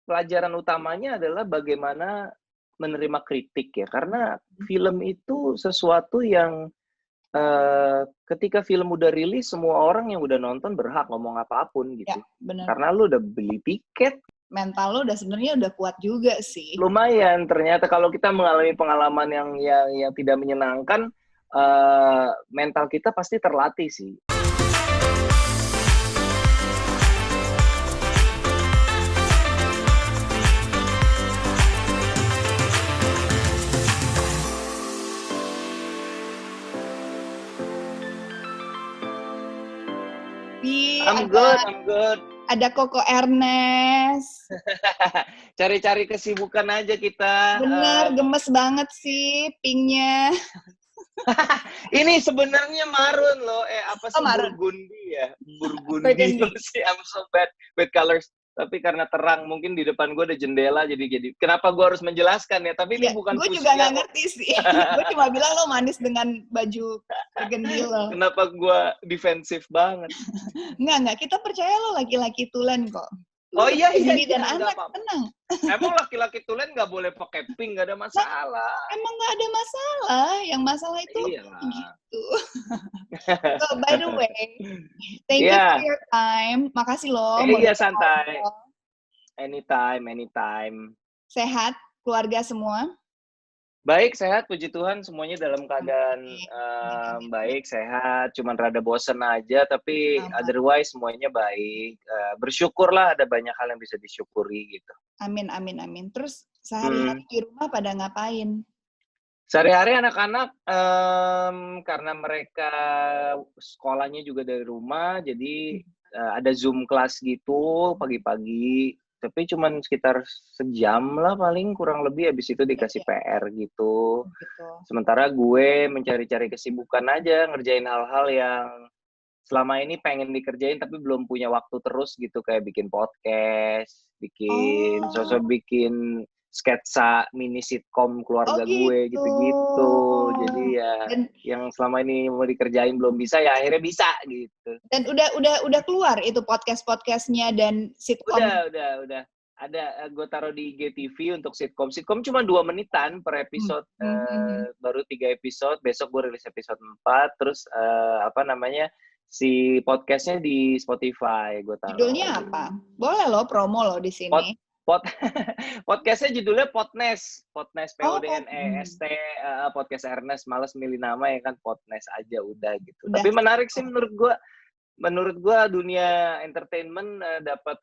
pelajaran utamanya adalah bagaimana menerima kritik ya, karena film itu sesuatu yang ketika film udah rilis semua orang yang udah nonton berhak ngomong apapun gitu. Ya, benar. Karena lu udah beli tiket. Mental lo udah sebenarnya udah kuat juga sih. Lumayan, ternyata kalau kita mengalami pengalaman yang tidak menyenangkan, mental kita pasti terlatih sih. I'm good. Ada Koko Ernest. Cari-cari kesibukan aja kita. Bener, gemes banget sih pinknya. Ini sebenarnya marun loh. Apa sih burgundy ya? Burgundy sih. I'm so bad with colors. Tapi karena terang, mungkin di depan gue ada jendela, jadi kenapa gue harus menjelaskan ya? Tapi ini bukan gue juga nggak ngerti sih. Gue cuma bilang lo manis dengan baju burgundy lo. Kenapa gue defensif banget? Enggak, kita percaya lo laki-laki tulen kok. Oh iya, dan anak, tenang. Emang laki-laki tulen nggak boleh pakai pink, nggak ada masalah. Emang nggak ada masalah, yang masalah itu gitu. So, by the way, thank you for your time. Makasih loh. Iya, santai. Anytime. Sehat, keluarga semua? Baik, sehat, puji Tuhan, semuanya dalam keadaan baik, sehat, cuman rada bosen aja, tapi otherwise semuanya baik. Bersyukurlah, ada banyak hal yang bisa disyukuri gitu. Amin. Terus sehari-hari di rumah pada ngapain? Sehari-hari anak-anak, karena mereka sekolahnya juga dari rumah, jadi ada Zoom kelas gitu pagi-pagi. Tapi cuman sekitar sejam lah paling kurang lebih, habis itu dikasih PR gitu. Sementara gue mencari-cari kesibukan aja, ngerjain hal-hal yang selama ini pengen dikerjain tapi belum punya waktu terus gitu, kayak bikin podcast, bikin sketsa mini sitkom keluarga gue gitu. Jadi ya yang selama ini mau dikerjain belum bisa, ya akhirnya bisa gitu. Dan udah keluar itu podcast-podcastnya dan sitkom? Udah. Ada, gue taruh di IGTV untuk sitkom. Sitkom cuma 2 menitan per episode, baru 3 episode. Besok gue rilis episode 4. Terus si podcastnya di Spotify gue taruh. Judulnya apa? Boleh lo promo lo di sini. Podcastnya judulnya Podnest, PODNEST, podcast Ernest. Males milih nama ya kan, Podnest aja udah gitu. Tapi menarik sih menurut gue dunia entertainment dapat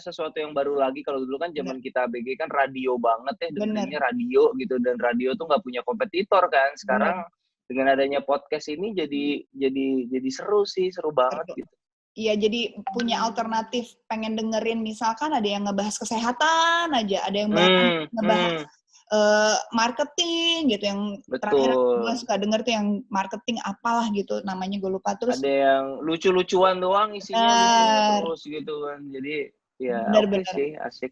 sesuatu yang baru lagi. Kalau dulu kan zaman kita ABG kan radio banget ya, dengerinnya radio gitu, dan radio tuh nggak punya kompetitor kan. Sekarang dengan adanya podcast ini jadi seru banget gitu. Iya, jadi punya alternatif, pengen dengerin misalkan ada yang ngebahas kesehatan aja, ada yang ngebahas marketing gitu, yang terakhir gue suka denger tuh yang marketing apalah gitu namanya, gue lupa. Terus ada yang lucu-lucuan doang isinya terus gitu kan, jadi ya sih asik.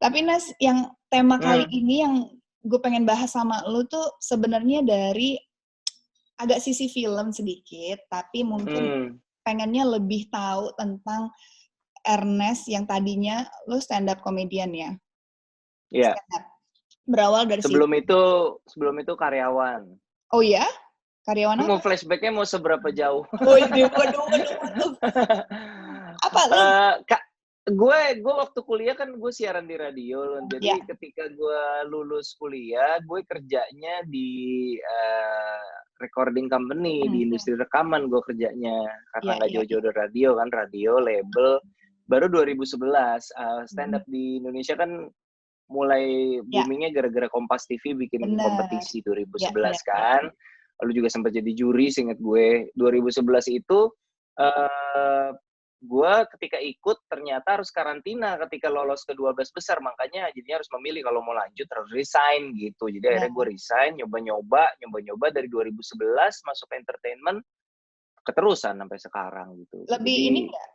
Tapi Nas, yang tema kali ini yang gue pengen bahas sama lu tuh sebenarnya dari agak sisi film sedikit, tapi mungkin pengennya lebih tahu tentang Ernest yang tadinya lu stand up comedian ya. Iya. Berawal dari sebelum itu karyawan. Oh ya? Karyawan apa? Mau flashback-nya mau seberapa jauh? Oh iya, waduh. Apa lu? Gue waktu kuliah kan gue siaran di radio, jadi ketika gue lulus kuliah, gue kerjanya di recording company, di industri rekaman gue kerjanya, karena nggak jauh-jauh dari radio kan, radio, label. Baru 2011, stand up di Indonesia kan mulai boomingnya gara-gara Kompas TV bikin kompetisi 2011 kan. Lalu juga sempat jadi juri, seingat gue. 2011 itu gue ketika ikut ternyata harus karantina ketika lolos ke 12 besar, makanya jadinya harus memilih kalau mau lanjut harus resign gitu. Jadi akhirnya gue resign, nyoba-nyoba dari 2011 masuk ke entertainment, keterusan sampai sekarang gitu. Lebih jadi, ini nggak?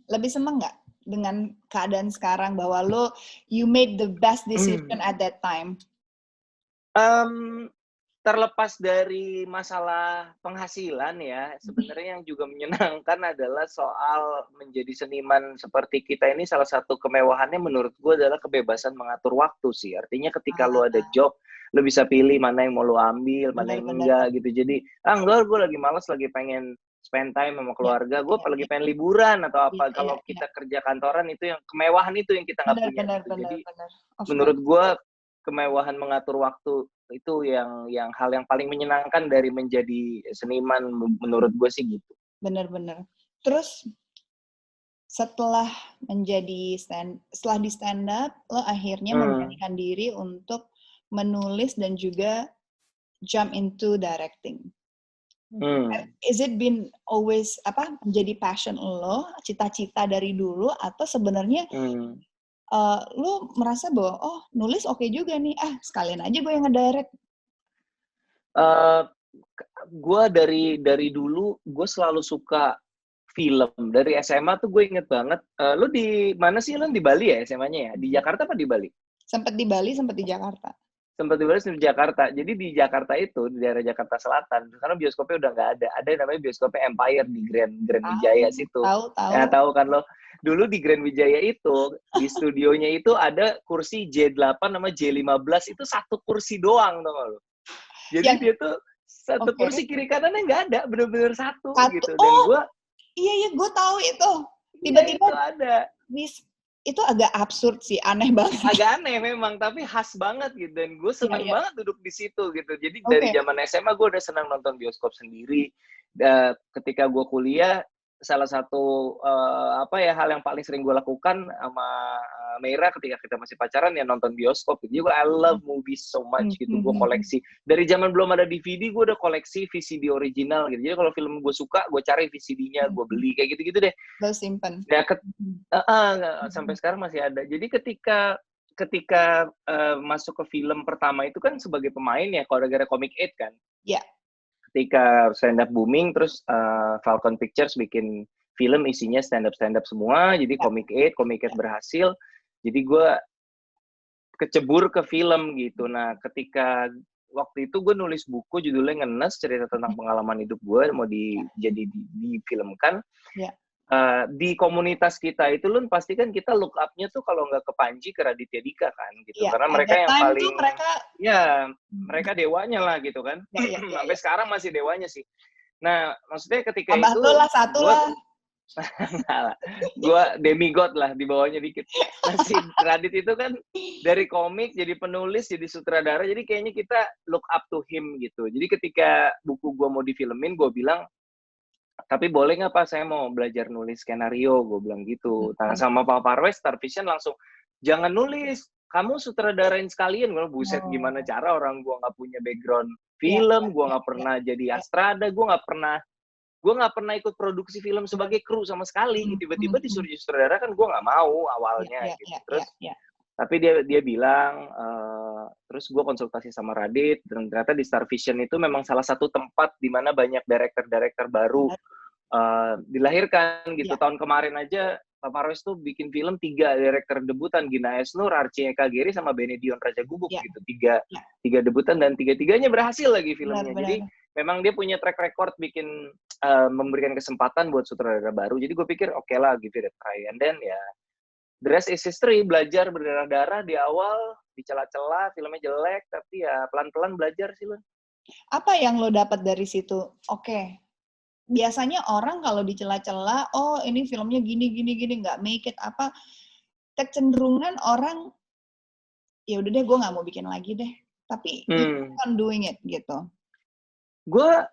Lebih seneng nggak dengan keadaan sekarang bahwa you made the best decision at that time? terlepas dari masalah penghasilan ya, sebenarnya yang juga menyenangkan adalah soal menjadi seniman seperti kita ini salah satu kemewahannya menurut gue adalah kebebasan mengatur waktu sih. Artinya ketika lo ada job, lo bisa pilih mana yang mau lo ambil, mana yang enggak gitu. Jadi, enggak, gue lagi malas, lagi pengen spend time sama keluarga, gue lagi pengen liburan atau apa. Kalau kita kerja kantoran itu yang kemewahan itu yang kita nggak punya. Jadi, menurut gue kemewahan mengatur waktu itu yang hal yang paling menyenangkan dari menjadi seniman menurut gue sih gitu. Benar-benar. Terus setelah di stand up, lo akhirnya memberanikan diri untuk menulis dan juga jump into directing. Is it been always menjadi passion lo, cita-cita dari dulu, atau sebenarnya lu merasa bahwa nulis oke juga nih, sekalian aja gue yang ngedirect? Gue dari dulu gue selalu suka film. Dari SMA tuh gue inget banget. Lu di mana sih? Lu di Bali ya SMA-nya ya? Di Jakarta apa di Bali? Sempet di Bali, sempet di Jakarta. Sempat di Bali, di Jakarta. Jadi di Jakarta itu, di daerah Jakarta Selatan, karena bioskopnya udah nggak ada. Ada yang namanya bioskopnya Empire di Grand Wijaya situ. Tahu. Ya, tahu kan lo. Dulu di Grand Wijaya itu, di studionya itu ada kursi J8 sama J15, itu satu kursi doang, tau gak lo? Jadi dia tuh satu kursi kiri kanannya nggak ada, bener-bener satu gitu. Dan iya, gue tahu itu. Tiba-tiba itu ada. Itu agak absurd sih, aneh banget. Agak aneh memang, tapi khas banget gitu. Dan gue seneng banget duduk di situ gitu. Jadi dari zaman SMA gue udah senang nonton bioskop sendiri. Ketika gue kuliah, salah satu hal yang paling sering gue lakukan sama Meira ketika kita masih pacaran ya nonton bioskop. Jadi gue I love movies so much gitu. Gue koleksi. Dari zaman belum ada DVD, gue udah koleksi VCD original gitu. Jadi kalau film gue suka, gue cari VCD-nya, gue beli kayak gitu-gitu deh. Lo simpen. Ya, sampai sekarang masih ada. Jadi ketika masuk ke film pertama itu kan sebagai pemain ya, kalau gara-gara Comic 8 kan. Iya. Ketika stand up booming, terus Falcon Pictures bikin film isinya stand up semua, jadi Comic 8 berhasil. Jadi gue kecebur ke film gitu. Nah, ketika waktu itu gue nulis buku judulnya Ngenes, cerita tentang pengalaman hidup gue mau difilmkan. Yeah. Di komunitas kita itu Lun pasti kan kita look up-nya tuh kalau nggak ke Panji, ke Raditya Dika kan gitu. Karena mereka yang paling mereka dewanya lah gitu kan. Sampai sekarang masih dewanya sih. Nah, maksudnya ketika tambah itu satu lah. Gue demigod lah di bawahnya dikit. Si Radit itu kan dari komik jadi penulis jadi sutradara, jadi kayaknya kita look up to him gitu. Jadi ketika buku gue mau difilmin, gue bilang, tapi boleh nggak Pak saya mau belajar nulis skenario, gue bilang gitu. Nah, sama Pak Parwes Star Vision langsung jangan nulis, kamu sutradarain sekalian. Gue buset gimana cara orang gue nggak punya background film, gue nggak pernah jadi astrada, gue nggak pernah ikut produksi film sebagai kru sama sekali. Tiba-tiba disuruh jadi sutradara kan gue nggak mau awalnya gitu. Terus tapi dia bilang, terus gue konsultasi sama Radit, dan ternyata di Star Vision itu memang salah satu tempat di mana banyak director baru dilahirkan gitu. Tahun kemarin aja Pak Parwes tuh bikin film 3 director debutan, Gina Esnur, Archie Eka Giri, sama Benedion Raja Gubuk gitu. 3 debutan dan 3-tiganya berhasil lagi filmnya. Jadi memang dia punya track record bikin memberikan kesempatan buat sutradara baru. Jadi gue pikir oke lah, give it a try. And then ya the rest is history. Belajar berdarah-darah di awal, dicela-cela, filmnya jelek, tapi ya pelan-pelan belajar sih Lun. Apa yang lo dapat dari situ? Oke. Biasanya orang kalau dicela-cela, oh ini filmnya gini nggak make it apa, kecenderungan orang ya udah deh gue nggak mau bikin lagi deh. Tapi you can doing it gitu. Gue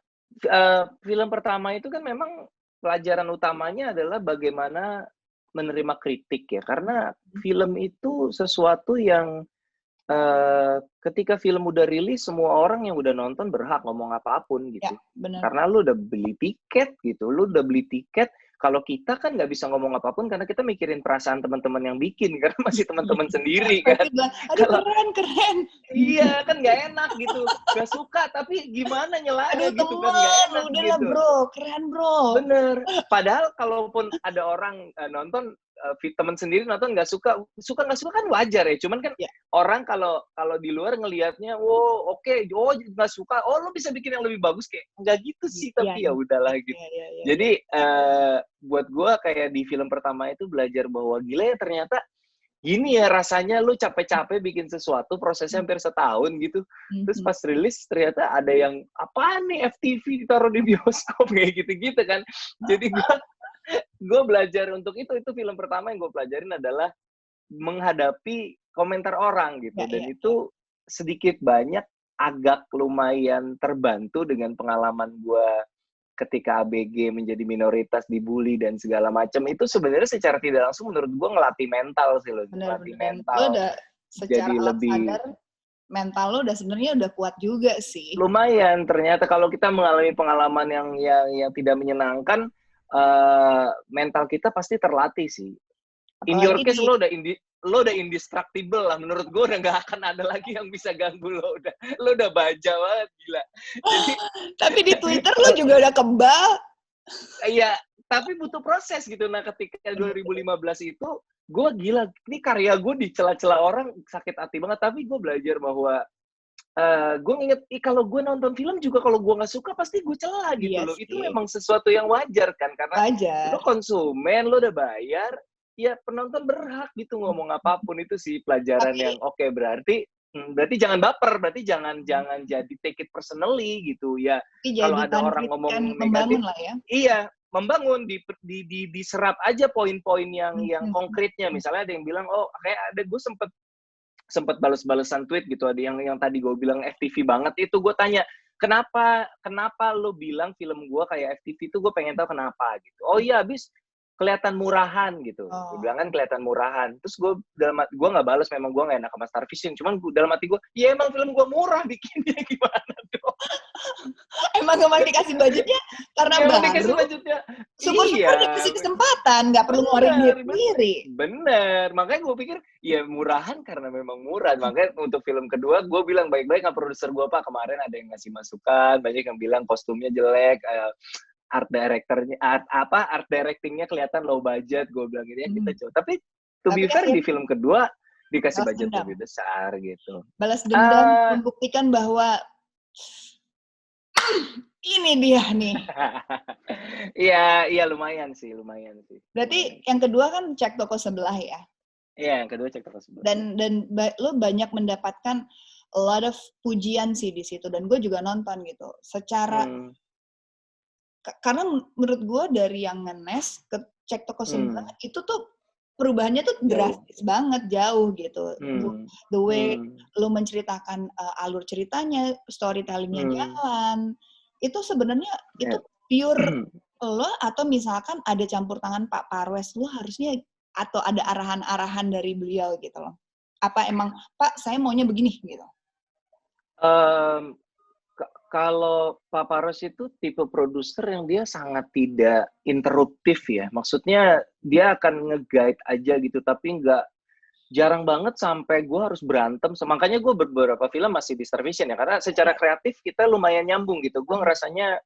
film pertama itu kan memang pelajaran utamanya adalah bagaimana menerima kritik ya, karena film itu sesuatu yang ketika film udah rilis, semua orang yang udah nonton berhak ngomong apapun gitu. Ya, benar. Karena lu udah beli tiket gitu, kalau kita kan nggak bisa ngomong apapun karena kita mikirin perasaan teman-teman yang bikin, karena masih teman-teman sendiri kan. Aduh keren. Iya kan nggak enak gitu, nggak suka tapi gimana nyelanya gitu kan, nggak enak udah gitu. Bro, keren bro. Bener. Padahal kalaupun ada orang nonton teman sendiri nonton nggak suka nggak suka kan wajar ya. Cuman kan orang kalau di luar ngelihatnya, wow oke, nggak suka, lo bisa bikin yang lebih bagus, kayak nggak gitu sih. Tapi ya udahlah gitu. Jadi buat gue kayak di film pertama itu belajar bahwa gila ya ternyata gini ya rasanya lu capek-capek bikin sesuatu, prosesnya hampir setahun gitu. Terus pas rilis ternyata ada yang, apaan nih FTV ditaruh di bioskop, kayak gitu-gitu kan. Jadi gue belajar untuk itu film pertama yang gue pelajarin adalah menghadapi komentar orang gitu. Dan itu sedikit banyak agak lumayan terbantu dengan pengalaman gue ketika ABG menjadi minoritas, dibully dan segala macam. Itu sebenarnya secara tidak langsung menurut gue ngelatih mental sih lo. Ngelatih mental. Lo udah secara jadi lebih sadar mental lo udah sebenarnya udah kuat juga sih. Lumayan ternyata kalau kita mengalami pengalaman yang tidak menyenangkan, mental kita pasti terlatih sih. In your case lo udah indestructible lah. Menurut gue udah nggak akan ada lagi yang bisa ganggu lo. Lo udah baja banget, gila. Jadi, tapi di Twitter lo juga udah kebal. Iya, tapi butuh proses gitu. Nah, ketika 2015 itu, gue gila. Ini karya gue dicela-cela orang, sakit hati banget. Tapi gue belajar bahwa gue nginget, kalau gue nonton film juga kalau gue nggak suka pasti gue cela gitu loh. Itu memang sesuatu yang wajar kan, karena lo konsumen, lo udah bayar, ya penonton berhak gitu ngomong apapun. Itu sih pelajaran yang oke, berarti jangan baper, berarti jangan jadi take it personally gitu ya. Kalau ada orang ngomong negatif, lah ya. Iya, membangun, diserap aja poin-poin yang konkretnya. Misalnya ada yang bilang, kayak ada, gue sempet bales-balesan tweet gitu, ada yang tadi gue bilang FTV banget, itu gue tanya, kenapa lo bilang film gue kayak FTV, itu gue pengen tahu kenapa gitu. Oh iya, habis kelihatan murahan gitu. Gue bilang kan kelihatan murahan. Terus gue nggak balas, memang gue nggak enak sama Star Vision. Cuman dalam hati gue, ya emang film gue murah bikinnya, gimana dong? Emang dikasih budgetnya karena baru. Dikasih budgetnya. Syukur-syukur dikasih kesempatan, nggak perlu ngeluarin duit sendiri. Bener, makanya gue pikir ya murahan karena memang murah. Makanya untuk film kedua gue bilang baik-baik sama produser gue, Pak, kemarin ada yang ngasih masukan, banyak yang bilang kostumnya jelek, art directingnya kelihatan low budget. Gue bilang gitu ya, kita coba. Tapi to be fair, di film kedua dikasih budget lebih besar gitu. Balas dendam, membuktikan bahwa ini dia nih. Iya lumayan sih. Berarti yang kedua kan Cek Toko Sebelah ya? Iya, yang kedua Cek Toko Sebelah. Dan lo banyak mendapatkan a lot of pujian sih di situ, dan gue juga nonton gitu. Secara karena menurut gue dari yang ngenes ke Cek Toko Sebelah itu tuh perubahannya tuh drastis banget, jauh gitu. The way lo menceritakan alur ceritanya, storytellingnya jalan, itu sebenarnya itu pure lo, atau misalkan ada campur tangan Pak Parwes, lo harusnya, atau ada arahan-arahan dari beliau gitu loh. Apa emang, Pak, saya maunya begini gitu? Kalau Pak Parwes itu tipe produser yang dia sangat tidak interruptif ya. Maksudnya dia akan nge-guide aja gitu, tapi jarang banget sampai gue harus berantem. Makanya gue beberapa film masih di Star Vision ya, karena secara kreatif kita lumayan nyambung gitu. Gue ngerasanya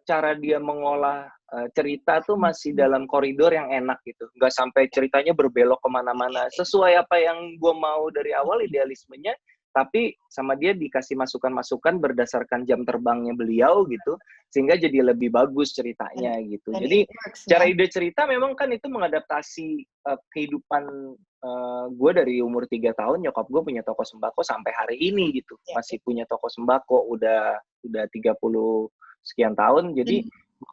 cara dia mengolah cerita tuh masih dalam koridor yang enak gitu. Nggak sampai ceritanya berbelok kemana-mana. Sesuai apa yang gue mau dari awal, idealismenya, tapi sama dia dikasih masukan-masukan berdasarkan jam terbangnya beliau gitu, sehingga jadi lebih bagus ceritanya gitu. Jadi cara ide cerita memang kan itu mengadaptasi kehidupan gue dari umur 3 tahun, nyokap gue punya toko sembako sampai hari ini gitu. Masih punya toko sembako, udah 30 sekian tahun, jadi gue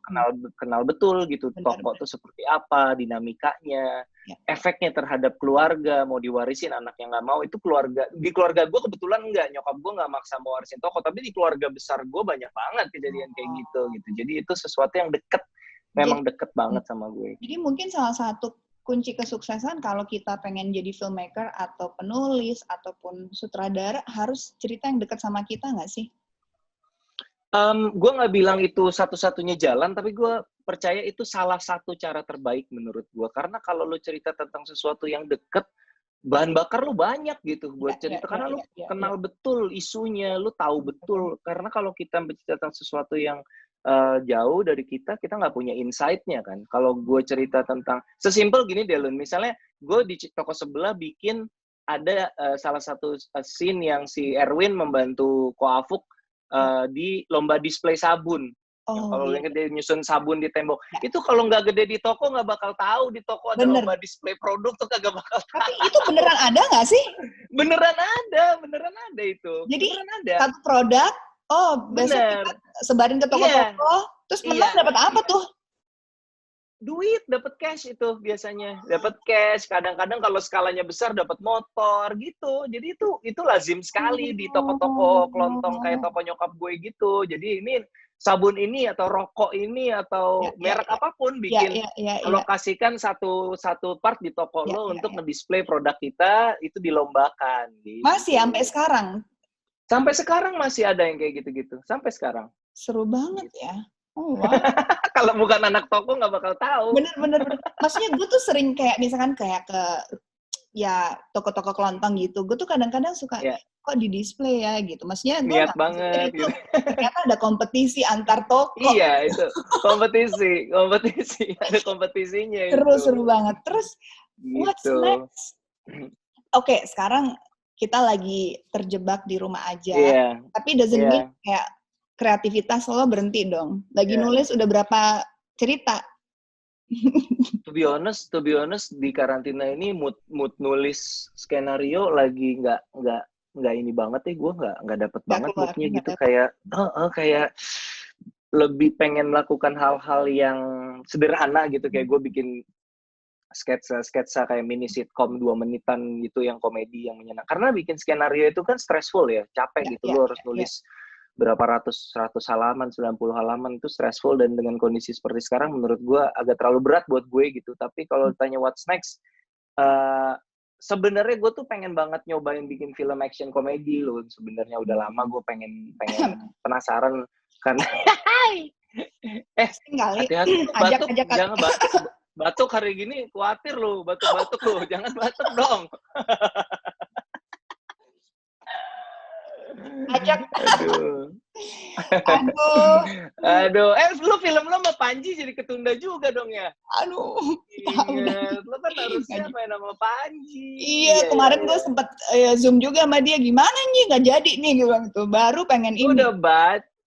kenal betul gitu toko tuh seperti apa, dinamikanya, efeknya terhadap keluarga, mau diwarisin anak yang nggak mau, itu di keluarga gue kebetulan enggak, nyokap gue nggak maksa mau warisin toko, tapi di keluarga besar gue banyak banget kejadian kayak gitu. Jadi itu sesuatu yang memang deket banget sama gue. Jadi mungkin salah satu kunci kesuksesan kalau kita pengen jadi filmmaker atau penulis ataupun sutradara, harus cerita yang dekat sama kita nggak sih? Gue nggak bilang itu satu-satunya jalan, tapi gue percaya itu salah satu cara terbaik menurut gue. Karena kalau lo cerita tentang sesuatu yang deket, bahan bakar lo banyak gitu buat cerita. Karena lo kenal betul isunya, lo tahu betul. Karena kalau kita bercerita tentang sesuatu yang jauh dari kita nggak punya insight-nya kan. Kalau gue cerita tentang, sesimpel gini deh Lun, misalnya gue di toko sebelah bikin ada salah satu scene yang si Erwin membantu Koafuk di lomba display sabun. Kalau yang gede nyusun sabun di tembok. Itu kalau nggak gede di toko nggak bakal tahu di toko ada lomba display produk tuh kagak bakal tahu. Tapi itu beneran ada nggak sih? Beneran ada itu. Jadi beneran ada. Satu produk, besok kita sebarin ke toko-toko, terus menang dapat apa tuh? Duit, dapat cash itu biasanya. Dapat cash, kadang-kadang kalau skalanya besar dapat motor gitu. Jadi itu lazim sekali di toko-toko kelontong kayak toko nyokap gue gitu. Jadi ini sabun ini atau rokok ini atau merek apapun bikin alokasikan satu part di toko lo untuk ngedisplay produk kita, itu dilombakan gitu. Masih sampai sekarang? Sampai sekarang masih ada yang kayak gitu-gitu. Sampai sekarang. Seru banget ya. Oh, wow. Kalau bukan anak toko nggak bakal tahu. Bener. Maksudnya gue tuh sering kayak misalkan kayak ke ya toko-toko kelontong gitu. Gue tuh kadang-kadang suka kok di display ya gitu. Maksudnya gue niat banget itu, gitu. Ternyata ada kompetisi antar toko. Iya itu kompetisi ada kompetisinya. Seru banget. Terus gitu. What's next? Oke, sekarang kita lagi terjebak di rumah aja. Tapi doesn't mean kayak kreativitas lo berhenti dong. Lagi nulis udah berapa cerita? To be honest di karantina ini mood nulis skenario lagi nggak ini banget gue nggak dapet banget moodnya gitu. Kayak lebih pengen melakukan hal-hal yang sederhana gitu, kayak gue bikin sketsa kayak mini sitcom 2 menitan gitu yang komedi yang menyenangkan. Karena bikin skenario itu kan stressful ya, capek gitu. Lo harus nulis berapa ratus halaman, 90 halaman, itu stressful, dan dengan kondisi seperti sekarang menurut gue agak terlalu berat buat gue gitu. Tapi kalau ditanya what's next, sebenarnya gue tuh pengen banget nyobain bikin film action komedi loh. Sebenarnya udah lama gue pengen penasaran karena hati-hati batuk, jangan batuk hari gini, khawatir lo batuk lo, jangan batuk dong. Aduh. Lu film lo sama Panji jadi ketunda juga dong ya? Aduh. Ingat, lo kan harusnya main sama Panji. Iya, kemarin gue sempet Zoom juga sama dia. Gimana nih, nggak jadi nih, gitu. Baru pengen ini.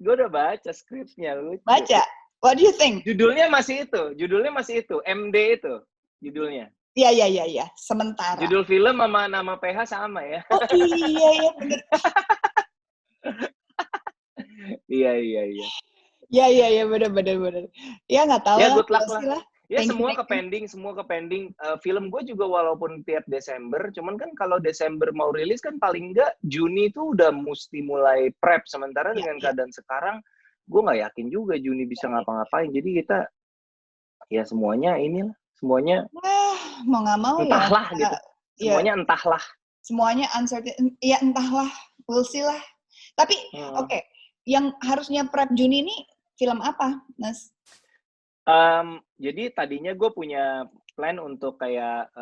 Gue udah baca skripnya. Lucu. Baca? What do you think? Judulnya masih itu. MD itu judulnya. Iya. Sementara. Judul film sama nama PH sama ya. Oh iya, bener. Iya. Iya, bener. Ya nggak tahu ya, good luck lah. Ya semua ke pending. Film gue juga walaupun tiap Desember, cuman kan kalau Desember mau rilis kan paling enggak Juni itu udah mesti mulai prep. Sementara dengan keadaan sekarang, gue nggak yakin juga Juni bisa ngapa-ngapain. Jadi kita ya semuanya mau nggak mau entahlah ya. Gitu. Semuanya entahlah. Semuanya uncertain. Ya entahlah, we'll see lah. Tapi oke, yang harusnya prep Juni ini film apa, Nas? Jadi tadinya gue punya plan untuk kayak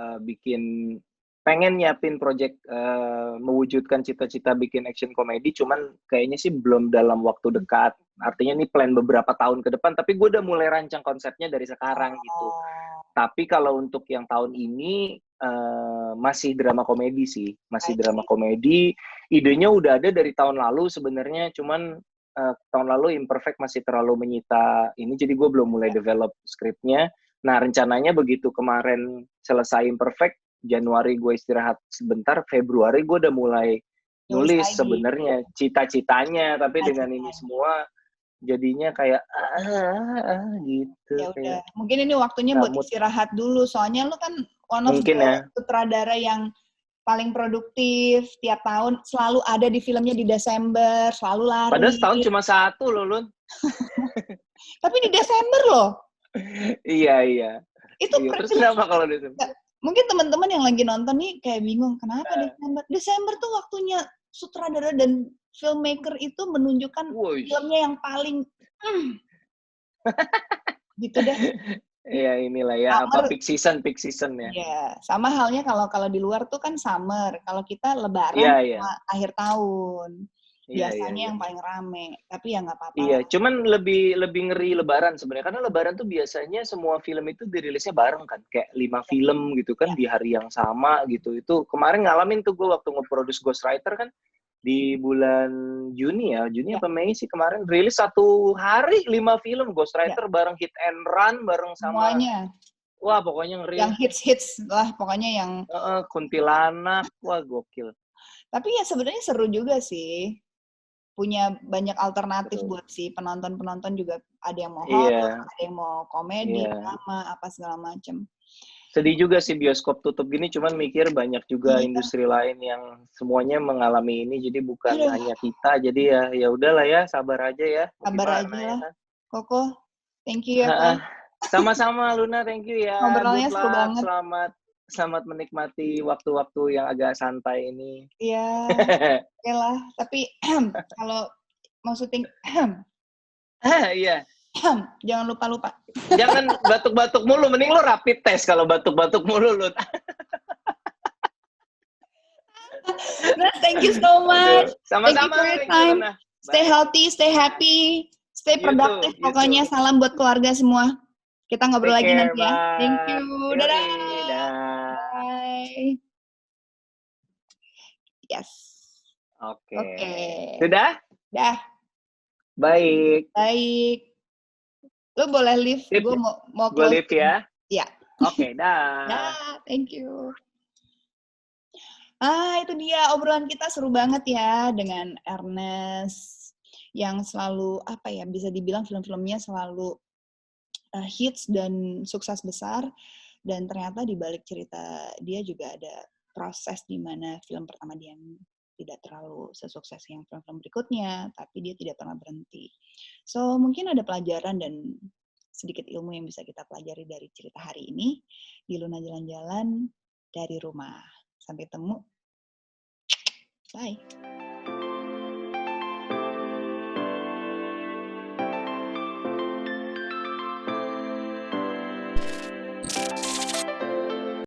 pengen nyiapin project mewujudkan cita-cita bikin action komedi, cuman kayaknya sih belum dalam waktu dekat. Artinya ini plan beberapa tahun ke depan, tapi gue udah mulai rancang konsepnya dari sekarang gitu. Tapi kalau untuk yang tahun ini masih drama komedi sih, drama komedi. Idenya udah ada dari tahun lalu sebenarnya, cuman tahun lalu Imperfect masih terlalu menyita ini, jadi gue belum mulai develop skripnya. Nah, rencananya begitu kemarin selesai Imperfect, Januari gue istirahat sebentar, Februari gue udah mulai nulis sebenarnya cita-citanya, tapi dengan ini semua jadinya kayak gitu. Ya udah, mungkin ini waktunya buat istirahat dulu, soalnya lu kan one of the sutradara yang paling produktif tiap tahun, selalu ada di filmnya di Desember, selalu lari. Padahal setahun cuma 1 loh, Lun. Tapi di Desember loh. Iya. Itu terus kenapa kalau Desember? Mungkin teman-teman yang lagi nonton nih kayak bingung, kenapa Desember? Desember tuh waktunya sutradara dan filmmaker itu menunjukkan filmnya yang paling gitu deh. Iya, inilah ya, peak season ya. Iya, sama halnya kalau di luar tuh kan summer, kalau kita lebaran sama akhir tahun. biasanya yang paling rame, tapi ya nggak apa-apa. Iya, cuman lebih ngeri Lebaran sebenarnya, karena Lebaran tuh biasanya semua film itu dirilisnya bareng kan, kayak 5 film gitu kan di hari yang sama gitu. Itu kemarin ngalamin tuh gue waktu nge-produce Ghostwriter kan di bulan Juni apa Mei sih kemarin rilis satu hari 5 film Ghostwriter bareng Hit and Run bareng sama semuanya. Wah, pokoknya ngeri. Yang hits lah, pokoknya yang Kuntilanak, wah gokil. Tapi ya sebenarnya seru juga sih. Punya banyak alternatif buat si penonton-penonton juga. Ada yang mau horor, ada yang mau komedi, drama, apa segala macam. Sedih juga sih bioskop tutup gini, cuman mikir banyak juga industri lain yang semuanya mengalami ini, jadi bukan hanya kita. Jadi ya udahlah ya, sabar aja ya. Sabar aja lah. Ya. Koko, thank you ya Kak. Sama-sama Luna, thank you ya. Ngobrolnya seru banget. Selamat menikmati waktu-waktu yang agak santai ini. Iya, oke lah. Tapi kalau mau syuting, iya. Jangan lupa. Jangan batuk-batuk mulu, mending lu rapid test kalau batuk-batuk mulu lu. Nah, thank you so much. Sama-sama. Thank you for your time. Stay healthy, stay happy, stay productive. Pokoknya salam buat keluarga semua. Kita ngobrol lagi nanti ya. Thank you. Dadah. Bye. Yes. Oke. Sudah? Dah. Baik. Lu boleh leave. Gue mau close. Gue leave ya? Iya. Oke, dah. Dah, thank you. Itu dia obrolan kita seru banget ya dengan Ernest yang selalu bisa dibilang film-filmnya selalu hits dan sukses besar, dan ternyata di balik cerita dia juga ada proses di mana film pertama dia tidak terlalu sesukses yang film-film berikutnya, tapi dia tidak pernah berhenti. So, mungkin ada pelajaran dan sedikit ilmu yang bisa kita pelajari dari cerita hari ini di Luna Jalan-Jalan dari Rumah. Sampai ketemu. Bye.